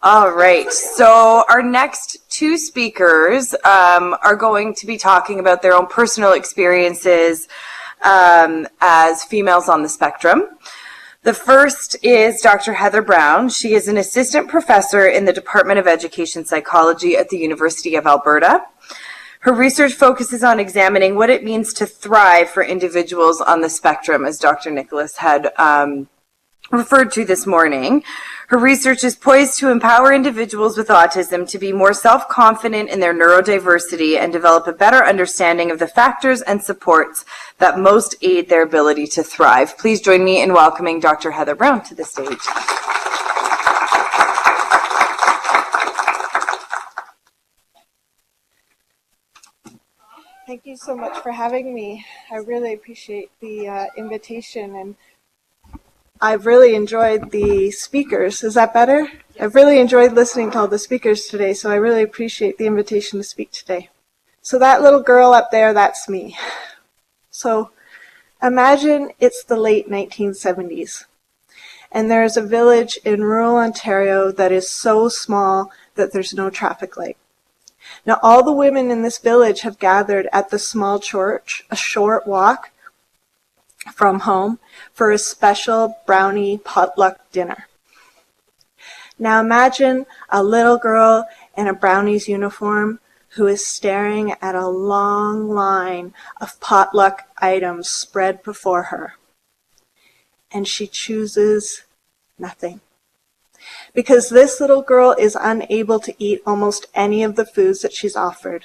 All right, so our next two speakers are going to be talking about their own personal experiences as females on the spectrum. The first is Dr. Heather Brown. She is an assistant professor in the Department of Education Psychology at the University of Alberta. Her research focuses on examining what it means to thrive for individuals on the spectrum, as Dr. Nicholas had referred to this morning. Her research is poised to empower individuals with autism to be more self-confident in their neurodiversity and develop a better understanding of the factors and supports that most aid their ability to thrive. Please join me in welcoming Dr. Heather Brown to the stage. Thank you so much for having me. I really appreciate the invitation, and I've really enjoyed the speakers. Is that better? I've really enjoyed listening to all the speakers today, so I really appreciate the invitation to speak today. So that little girl up there, that's me. So imagine it's the late 1970s, and there's a village in rural Ontario that is so small that there's no traffic light. Now, all the women in this village have gathered at the small church, a short walk from home, for a special brownie potluck dinner. Now imagine a little girl in a brownie's uniform who is staring at a long line of potluck items spread before her. And she chooses nothing. Because this little girl is unable to eat almost any of the foods that she's offered.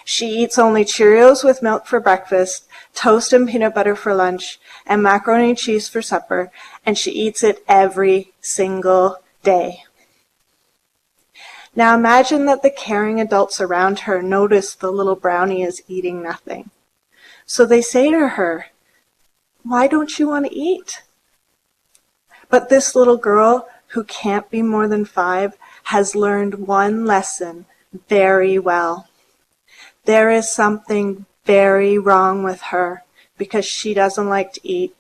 She eats only Cheerios with milk for breakfast, toast and peanut butter for lunch, and macaroni and cheese for supper, and she eats it every single day. Now imagine that the caring adults around her notice the little brownie is eating nothing. So they say to her, "Why don't you want to eat?" But this little girl, who can't be more than 5, has learned one lesson very well. There is something very wrong with her because she doesn't like to eat.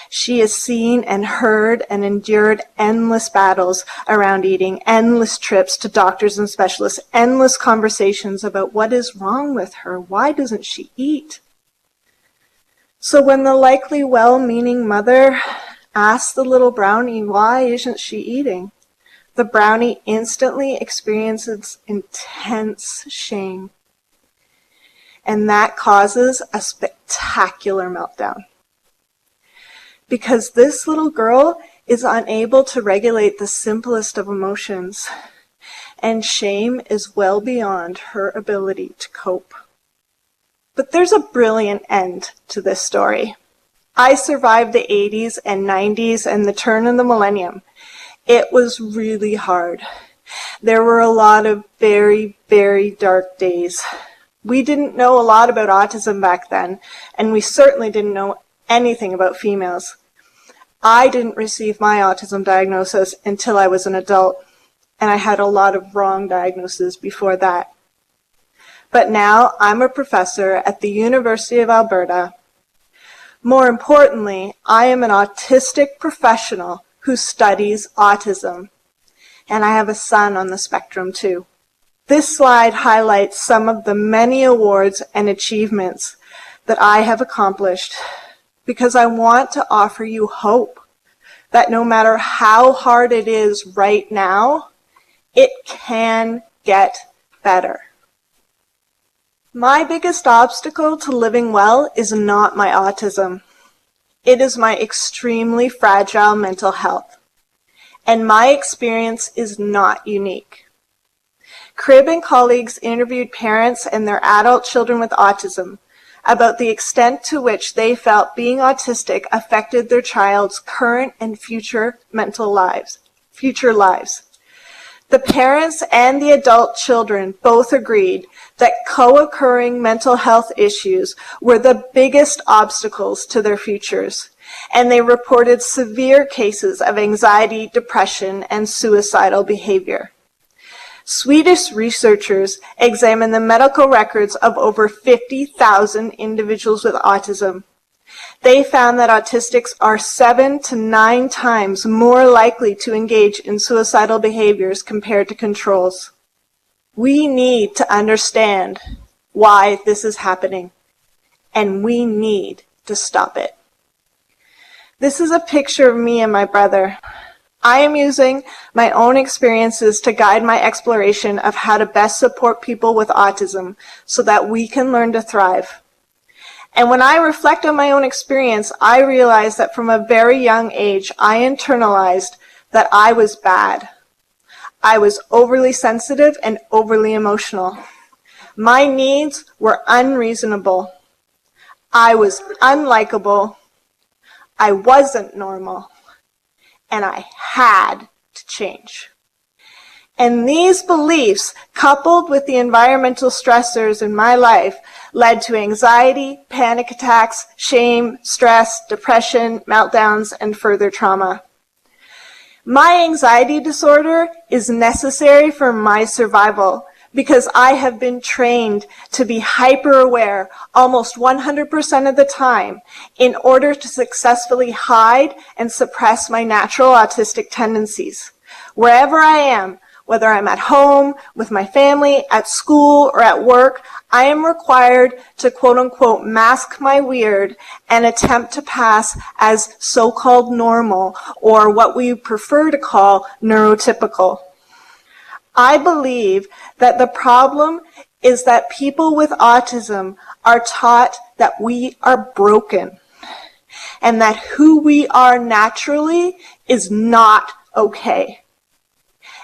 She has seen and heard and endured endless battles around eating, endless trips to doctors and specialists, endless conversations about what is wrong with her. Why doesn't she eat? So when the likely well-meaning mother asks the little brownie, why isn't she eating? The brownie instantly experiences intense shame. And that causes a spectacular meltdown. Because this little girl is unable to regulate the simplest of emotions, and shame is well beyond her ability to cope. But there's a brilliant end to this story. I survived the 80s and 90s and the turn of the millennium. It was really hard. There were a lot of very, very dark days. We didn't know a lot about autism back then, and we certainly didn't know anything about females. I didn't receive my autism diagnosis until I was an adult, and I had a lot of wrong diagnoses before that. But now I'm a professor at the University of Alberta. More importantly, I am an autistic professional who studies autism, and I have a son on the spectrum too. This slide highlights some of the many awards and achievements that I have accomplished because I want to offer you hope that no matter how hard it is right now, it can get better. My biggest obstacle to living well is not my autism. It is my extremely fragile mental health, and my experience is not unique. Cribb and colleagues interviewed parents and their adult children with autism about the extent to which they felt being autistic affected their child's current and future lives. The parents and the adult children both agreed that co-occurring mental health issues were the biggest obstacles to their futures, and they reported severe cases of anxiety, depression, and suicidal behavior. Swedish researchers examined the medical records of over 50,000 individuals with autism. They found that autistics are 7 to 9 times more likely to engage in suicidal behaviors compared to controls. We need to understand why this is happening, and we need to stop it. This is a picture of me and my brother. I am using my own experiences to guide my exploration of how to best support people with autism so that we can learn to thrive. And when I reflect on my own experience, I realize that from a very young age, I internalized that I was bad. I was overly sensitive and overly emotional. My needs were unreasonable. I was unlikable. I wasn't normal. And I had to change. And these beliefs, coupled with the environmental stressors in my life, led to anxiety, panic attacks, shame, stress, depression, meltdowns, and further trauma. My anxiety disorder is necessary for my survival because I have been trained to be hyper-aware almost 100% of the time in order to successfully hide and suppress my natural autistic tendencies. Wherever I am, whether I'm at home, with my family, at school, or at work, I am required to quote-unquote mask my weird and attempt to pass as so-called normal, or what we prefer to call neurotypical. I believe that the problem is that people with autism are taught that we are broken and that who we are naturally is not okay.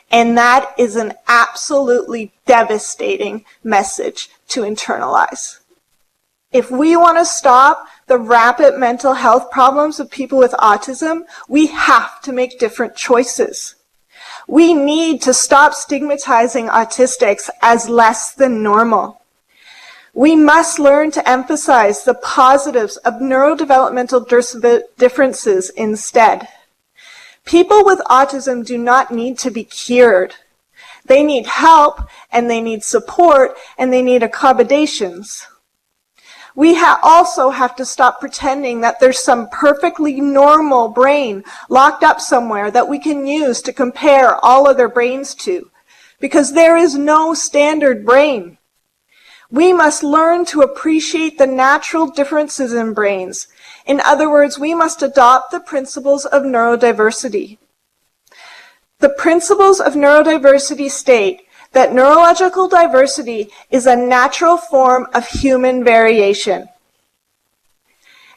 And that is an absolutely devastating message to internalize. If we want to stop the rapid mental health problems of people with autism, we have to make different choices. We need to stop stigmatizing autistics as less than normal. We must learn to emphasize the positives of neurodevelopmental differences instead. People with autism do not need to be cured. They need help, and they need support, and they need accommodations. We also have to stop pretending that there's some perfectly normal brain locked up somewhere that we can use to compare all other brains to, because there is no standard brain. We must learn to appreciate the natural differences in brains. In other words, we must adopt the principles of neurodiversity. The principles of neurodiversity state that neurological diversity is a natural form of human variation.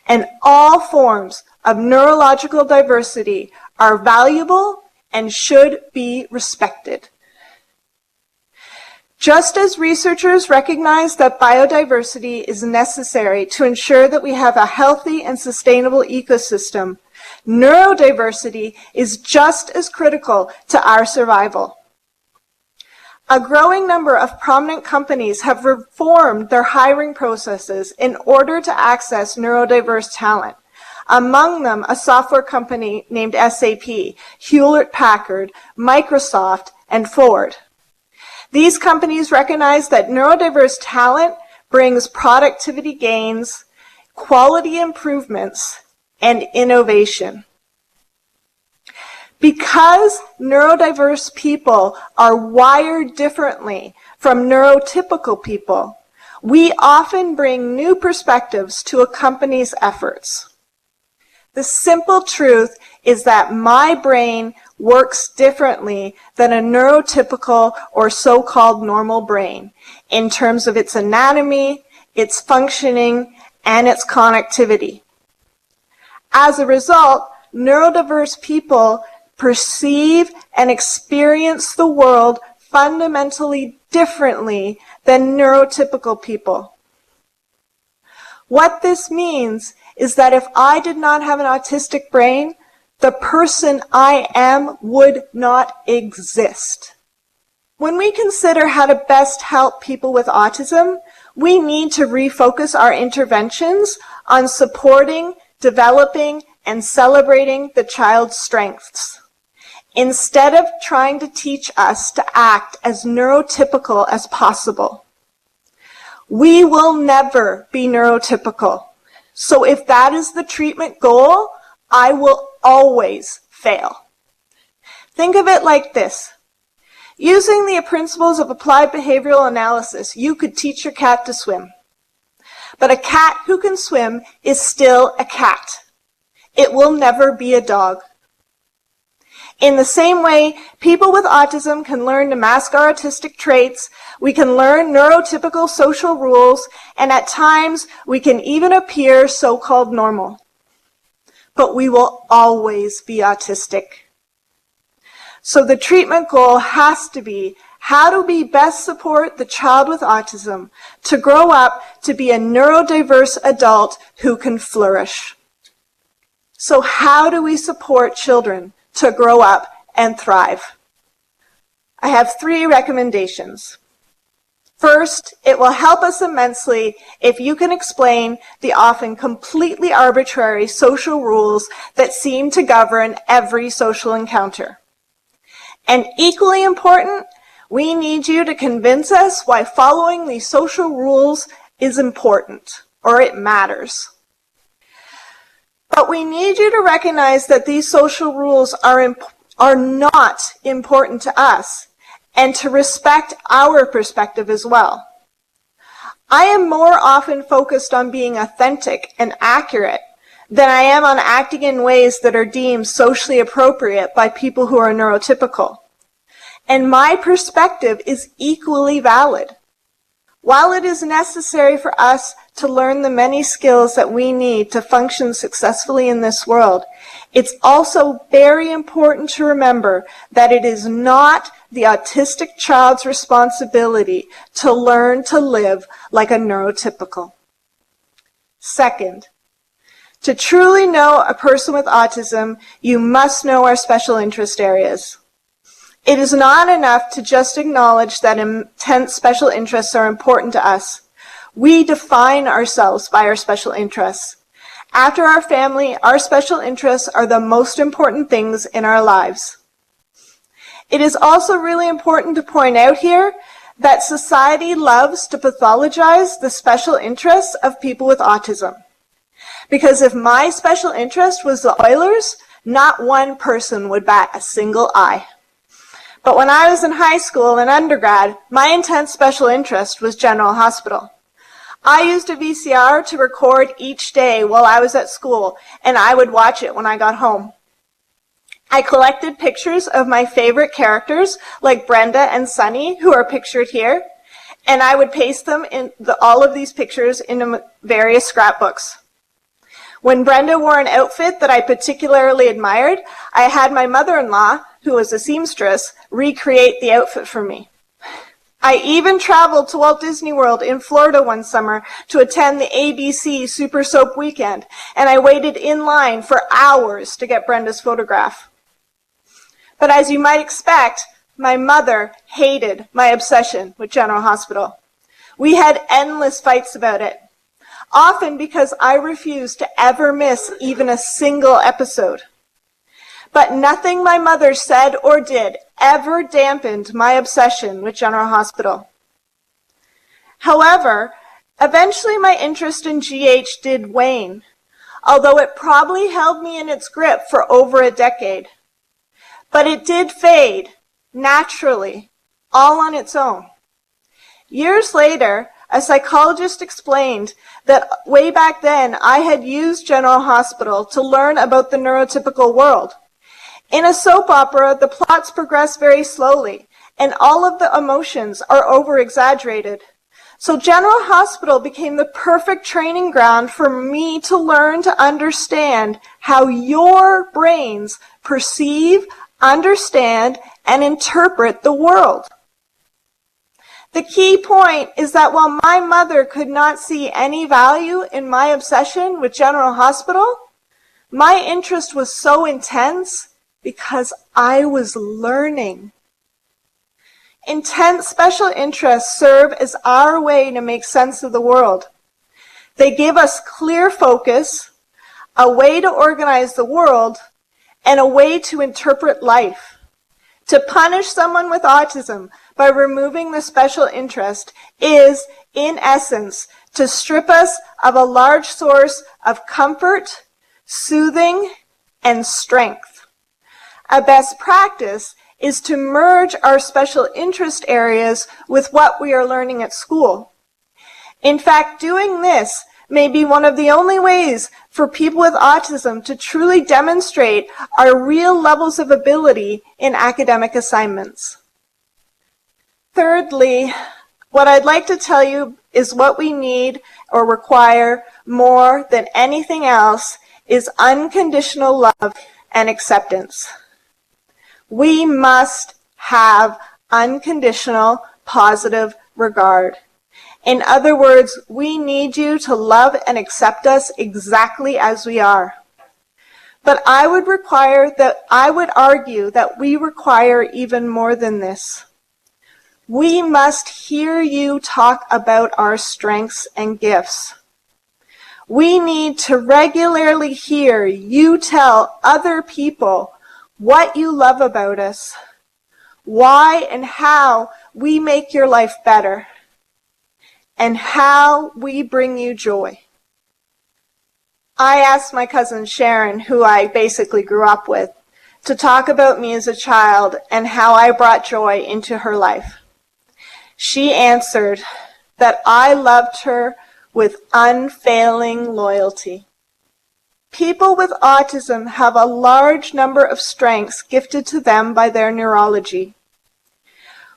And all forms of neurological diversity are valuable and should be respected. Just as researchers recognize that biodiversity is necessary to ensure that we have a healthy and sustainable ecosystem, neurodiversity is just as critical to our survival. A growing number of prominent companies have reformed their hiring processes in order to access neurodiverse talent. Among them, a software company named SAP, Hewlett-Packard, Microsoft, and Ford. These companies recognize that neurodiverse talent brings productivity gains, quality improvements, and innovation. Because neurodiverse people are wired differently from neurotypical people, we often bring new perspectives to a company's efforts. The simple truth is that my brain works differently than a neurotypical or so-called normal brain in terms of its anatomy, its functioning, and its connectivity. As a result, neurodiverse people perceive and experience the world fundamentally differently than neurotypical people. What this means is that if I did not have an autistic brain, the person I am would not exist. When we consider how to best help people with autism, we need to refocus our interventions on supporting, developing, and celebrating the child's strengths, instead of trying to teach us to act as neurotypical as possible. We will never be neurotypical, So if that is the treatment goal, I will always fail. Think of it like this. Using the principles of applied behavioral analysis, you could teach your cat to swim. But a cat who can swim is still a cat. It will never be a dog. In the same way, people with autism can learn to mask our autistic traits, we can learn neurotypical social rules, and at times we can even appear so-called normal. But we will always be autistic. So the treatment goal has to be, how do we best support the child with autism to grow up to be a neurodiverse adult who can flourish? So how do we support children to grow up and thrive? I have 3 recommendations. First, it will help us immensely if you can explain the often completely arbitrary social rules that seem to govern every social encounter. And equally important, we need you to convince us why following these social rules is important, or it matters. But we need you to recognize that these social rules are not important to us, and to respect our perspective as well. I am more often focused on being authentic and accurate than I am on acting in ways that are deemed socially appropriate by people who are neurotypical. And my perspective is equally valid. While it is necessary for us to learn the many skills that we need to function successfully in this world, it's also very important to remember that it is not the autistic child's responsibility to learn to live like a neurotypical. Second, to truly know a person with autism, you must know our special interest areas. It is not enough to just acknowledge that intense special interests are important to us. We define ourselves by our special interests. After our family, our special interests are the most important things in our lives. It is also really important to point out here that society loves to pathologize the special interests of people with autism. Because if my special interest was the Oilers, not one person would bat a single eye. But when I was in high school and undergrad, my intense special interest was General Hospital. I used a VCR to record each day while I was at school, and I would watch it when I got home. I collected pictures of my favorite characters, like Brenda and Sunny, who are pictured here, and I would paste them all of these pictures into various scrapbooks. When Brenda wore an outfit that I particularly admired, I had my mother-in-law, who was a seamstress, recreate the outfit for me. I even traveled to Walt Disney World in Florida one summer to attend the ABC Super Soap Weekend, and I waited in line for hours to get Brenda's photograph. But as you might expect, my mother hated my obsession with General Hospital. We had endless fights about it, often because I refused to ever miss even a single episode. But nothing my mother said or did ever dampened my obsession with General Hospital. However, eventually my interest in GH did wane, although it probably held me in its grip for over a decade. But it did fade, naturally, all on its own. Years later, a psychologist explained that way back then I had used General Hospital to learn about the neurotypical world. In a soap opera, the plots progress very slowly, and all of the emotions are over-exaggerated. So General Hospital became the perfect training ground for me to learn to understand how your brains perceive, understand, and interpret the world. The key point is that while my mother could not see any value in my obsession with General Hospital, my interest was so intense because I was learning. Intense special interests serve as our way to make sense of the world. They give us clear focus, a way to organize the world, and a way to interpret life. To punish someone with autism by removing the special interest is, in essence, to strip us of a large source of comfort, soothing, and strength. A best practice is to merge our special interest areas with what we are learning at school. In fact, doing this may be one of the only ways for people with autism to truly demonstrate our real levels of ability in academic assignments. Thirdly, what I'd like to tell you is what we need or require more than anything else is unconditional love and acceptance. We must have unconditional positive regard. In other words, we need you to love and accept us exactly as we are. But I would argue that we require even more than this. We must hear you talk about our strengths and gifts. We need to regularly hear you tell other people what you love about us, why and how we make your life better, and how we bring you joy. I asked my cousin Sharon, who I basically grew up with, to talk about me as a child and how I brought joy into her life. She answered that I loved her with unfailing loyalty. People with autism have a large number of strengths gifted to them by their neurology.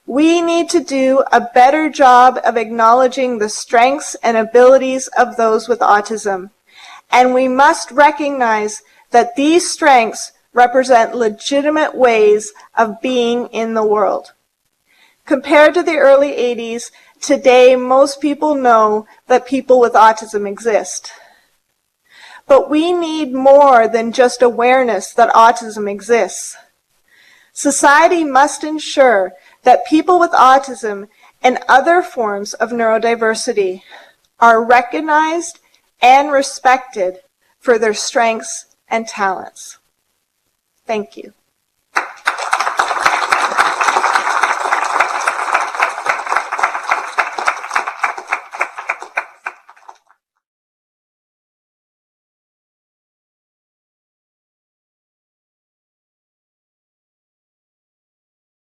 We need to do a better job of acknowledging the strengths and abilities of those with autism. And we must recognize that these strengths represent legitimate ways of being in the world. Compared to the early 80s, today most people know that people with autism exist. But we need more than just awareness that autism exists. Society must ensure that people with autism and other forms of neurodiversity are recognized and respected for their strengths and talents. Thank you.